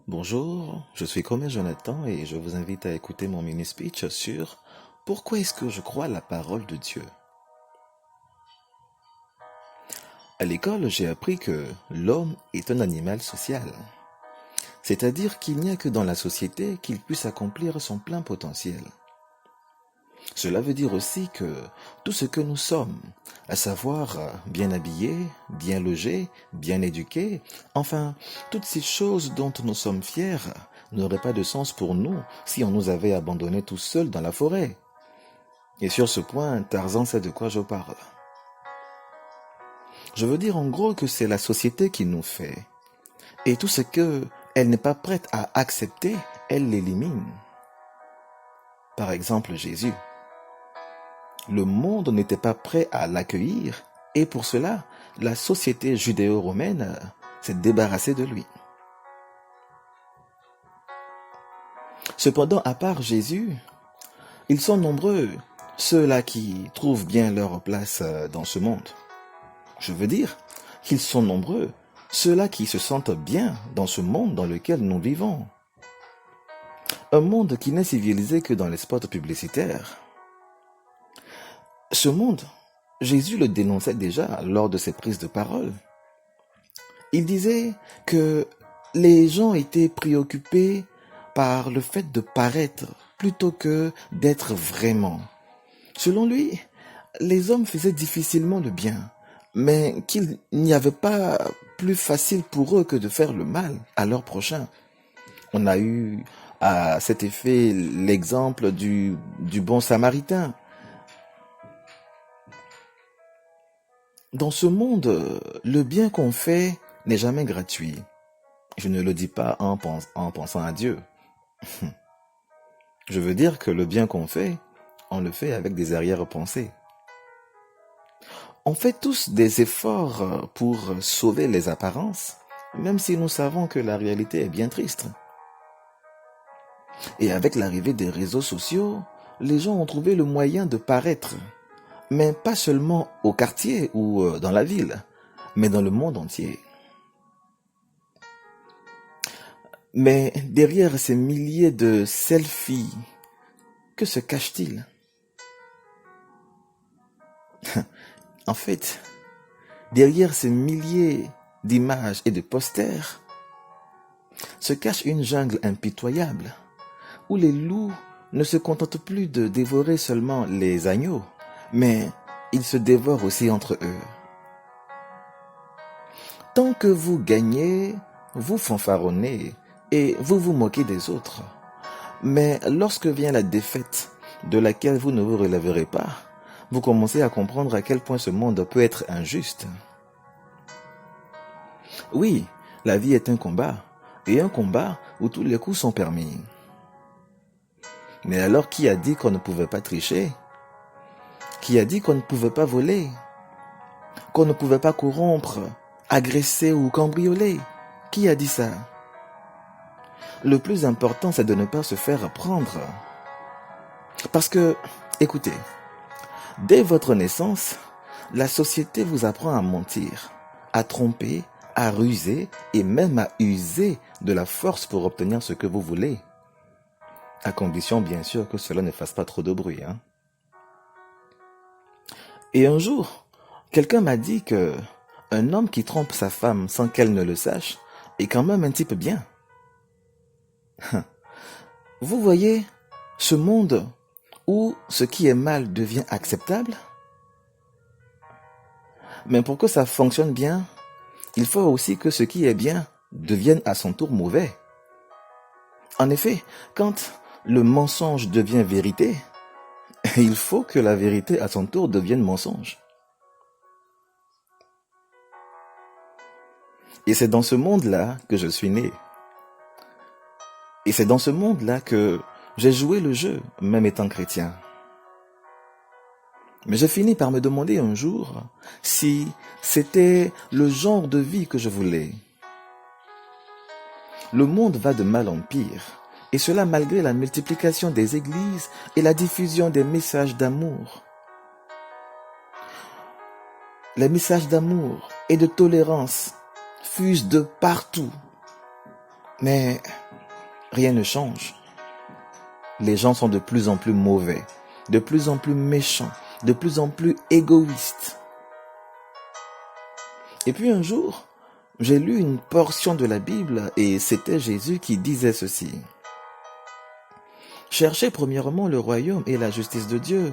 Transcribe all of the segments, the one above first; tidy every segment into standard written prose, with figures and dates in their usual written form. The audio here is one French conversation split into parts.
Bonjour, je suis Comé Jonathan et je vous invite à écouter mon mini-speech sur pourquoi est-ce que je crois la parole de Dieu. À l'école, j'ai appris que l'homme est un animal social, c'est-à-dire qu'il n'y a que dans la société qu'il puisse accomplir son plein potentiel. Cela veut dire aussi que tout ce que nous sommes, à savoir bien habillés, bien logés, bien éduqués, enfin, toutes ces choses dont nous sommes fiers, n'auraient pas de sens pour nous si on nous avait abandonnés tout seuls dans la forêt. Et sur ce point, Tarzan sait de quoi je parle. Je veux dire en gros que c'est la société qui nous fait. Et tout ce que elle n'est pas prête à accepter, elle l'élimine. Par exemple, Jésus. Le monde n'était pas prêt à l'accueillir et pour cela, la société judéo-romaine s'est débarrassée de lui. Cependant, à part Jésus, ils sont nombreux, ceux-là qui trouvent bien leur place dans ce monde. Je veux dire qu'ils sont nombreux, ceux-là qui se sentent bien dans ce monde dans lequel nous vivons. Un monde qui n'est civilisé que dans les spots publicitaires. Ce monde, Jésus le dénonçait déjà lors de ses prises de parole. Il disait que les gens étaient préoccupés par le fait de paraître plutôt que d'être vraiment. Selon lui, les hommes faisaient difficilement le bien, mais qu'il n'y avait pas plus facile pour eux que de faire le mal à leur prochain. On a eu à cet effet l'exemple du bon samaritain. Dans ce monde, le bien qu'on fait n'est jamais gratuit. Je ne le dis pas en pensant à Dieu. Je veux dire que le bien qu'on fait, on le fait avec des arrière-pensées. On fait tous des efforts pour sauver les apparences, même si nous savons que la réalité est bien triste. Et avec l'arrivée des réseaux sociaux, les gens ont trouvé le moyen de paraître, mais pas seulement au quartier ou dans la ville, mais dans le monde entier. Mais derrière ces milliers de selfies, que se cache-t-il? En fait, derrière ces milliers d'images et de posters, se cache une jungle impitoyable, où les loups ne se contentent plus de dévorer seulement les agneaux, mais ils se dévorent aussi entre eux. Tant que vous gagnez, vous fanfaronnez et vous vous moquez des autres. Mais lorsque vient la défaite, de laquelle vous ne vous relèverez pas, vous commencez à comprendre à quel point ce monde peut être injuste. Oui, la vie est un combat, et un combat où tous les coups sont permis. Mais alors qui a dit qu'on ne pouvait pas tricher? Qui a dit qu'on ne pouvait pas voler? Qu'on ne pouvait pas corrompre, agresser ou cambrioler? Qui a dit ça? Le plus important, c'est de ne pas se faire prendre. Parce que, écoutez, dès votre naissance, la société vous apprend à mentir, à tromper, à ruser et même à user de la force pour obtenir ce que vous voulez. À condition, bien sûr, que cela ne fasse pas trop de bruit. Et un jour, quelqu'un m'a dit que un homme qui trompe sa femme sans qu'elle ne le sache est quand même un type bien. Vous voyez, ce monde où ce qui est mal devient acceptable, mais pour que ça fonctionne bien, il faut aussi que ce qui est bien devienne à son tour mauvais. En effet, quand le mensonge devient vérité, il faut que la vérité à son tour devienne mensonge. Et c'est dans ce monde-là que je suis né. Et c'est dans ce monde-là que j'ai joué le jeu, même étant chrétien. Mais j'ai fini par me demander un jour si c'était le genre de vie que je voulais. Le monde va de mal en pire, et cela malgré la multiplication des églises et la diffusion des messages d'amour. Les messages d'amour et de tolérance fusent de partout. Mais rien ne change. Les gens sont de plus en plus mauvais, de plus en plus méchants, de plus en plus égoïstes. Et puis un jour, j'ai lu une portion de la Bible et c'était Jésus qui disait ceci. Cherchez premièrement le royaume et la justice de Dieu,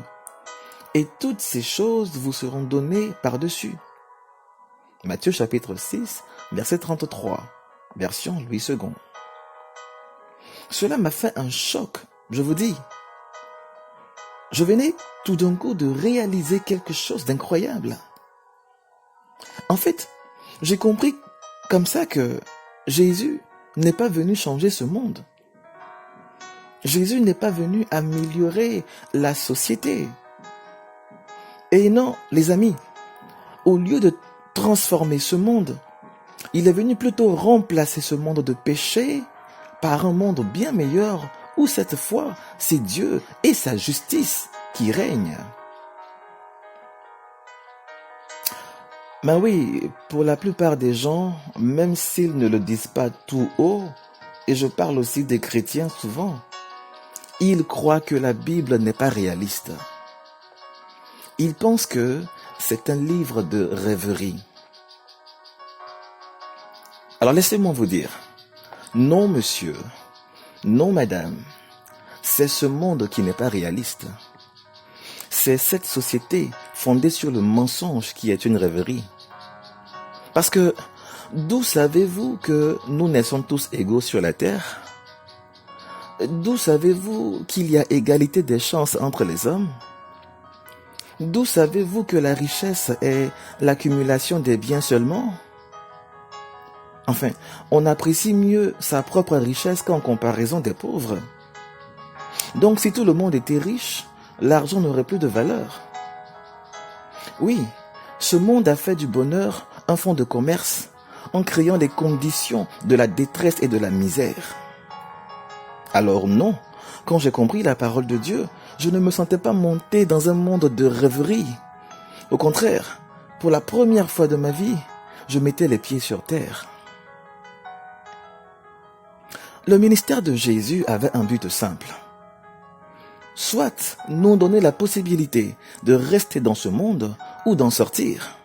et toutes ces choses vous seront données par-dessus. Matthieu chapitre 6, verset 33, version Louis II. Cela m'a fait un choc, je vous dis. Je venais tout d'un coup de réaliser quelque chose d'incroyable. En fait, j'ai compris comme ça que Jésus n'est pas venu changer ce monde. Jésus n'est pas venu améliorer la société. Et non, les amis, au lieu de transformer ce monde, il est venu plutôt remplacer ce monde de péché par un monde bien meilleur où cette fois, c'est Dieu et sa justice qui règnent. Mais oui, pour la plupart des gens, même s'ils ne le disent pas tout haut, et je parle aussi des chrétiens souvent, ils croient que la Bible n'est pas réaliste. Ils pensent que c'est un livre de rêverie. Alors laissez-moi vous dire, non monsieur, non madame, c'est ce monde qui n'est pas réaliste. C'est cette société fondée sur le mensonge qui est une rêverie. Parce que d'où savez-vous que nous naissons tous égaux sur la terre? D'où savez-vous qu'il y a égalité des chances entre les hommes? D'où savez-vous que la richesse est l'accumulation des biens seulement? Enfin, on apprécie mieux sa propre richesse qu'en comparaison des pauvres. Donc si tout le monde était riche, l'argent n'aurait plus de valeur. Oui, ce monde a fait du bonheur un fonds de commerce en créant les conditions de la détresse et de la misère. Alors non, quand j'ai compris la parole de Dieu, je ne me sentais pas monter dans un monde de rêverie. Au contraire, pour la première fois de ma vie, je mettais les pieds sur terre. Le ministère de Jésus avait un but simple. Soit nous donner la possibilité de rester dans ce monde ou d'en sortir.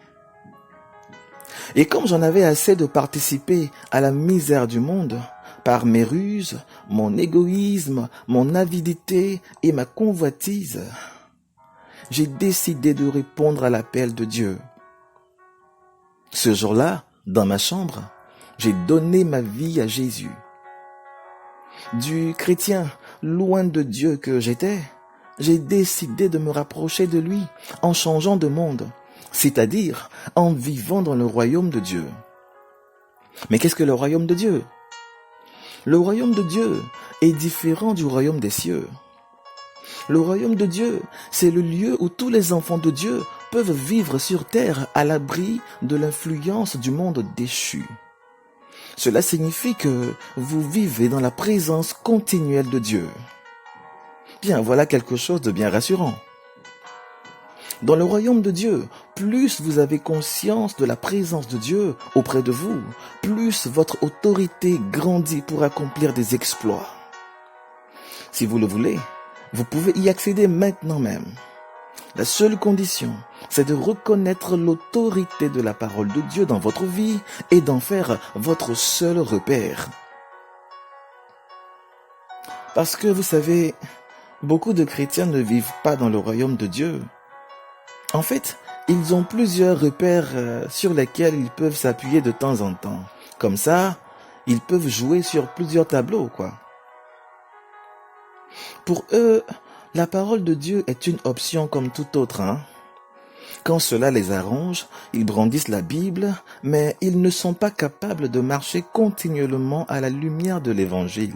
Et comme j'en avais assez de participer à la misère du monde, par mes ruses, mon égoïsme, mon avidité et ma convoitise, j'ai décidé de répondre à l'appel de Dieu. Ce jour-là, dans ma chambre, j'ai donné ma vie à Jésus. Du chrétien loin de Dieu que j'étais, j'ai décidé de me rapprocher de lui en changeant de monde, c'est-à-dire en vivant dans le royaume de Dieu. Mais qu'est-ce que le royaume de Dieu? Le royaume de Dieu est différent du royaume des cieux. Le royaume de Dieu, c'est le lieu où tous les enfants de Dieu peuvent vivre sur terre à l'abri de l'influence du monde déchu. Cela signifie que vous vivez dans la présence continuelle de Dieu. Bien, voilà quelque chose de bien rassurant. Dans le royaume de Dieu, plus vous avez conscience de la présence de Dieu auprès de vous, plus votre autorité grandit pour accomplir des exploits. Si vous le voulez, vous pouvez y accéder maintenant même. La seule condition, c'est de reconnaître l'autorité de la parole de Dieu dans votre vie et d'en faire votre seul repère. Parce que vous savez, beaucoup de chrétiens ne vivent pas dans le royaume de Dieu. En fait, ils ont plusieurs repères sur lesquels ils peuvent s'appuyer de temps en temps. Comme ça, ils peuvent jouer sur plusieurs tableaux, quoi. Pour eux, la parole de Dieu est une option comme toute autre, hein. Quand cela les arrange, ils brandissent la Bible, mais ils ne sont pas capables de marcher continuellement à la lumière de l'Évangile.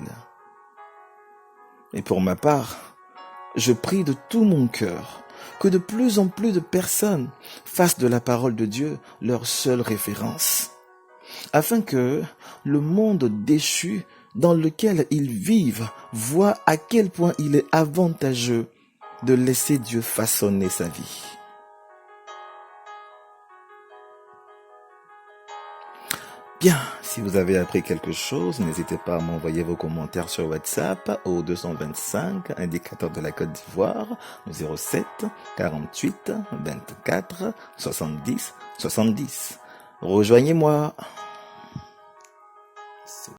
Et pour ma part, je prie de tout mon cœur que de plus en plus de personnes fassent de la parole de Dieu leur seule référence, afin que le monde déchu dans lequel ils vivent voit à quel point il est avantageux de laisser Dieu façonner sa vie. Bien, si vous avez appris quelque chose, n'hésitez pas à m'envoyer vos commentaires sur WhatsApp au 225, indicateur de la Côte d'Ivoire, 07 48 24 70 70. Rejoignez-moi.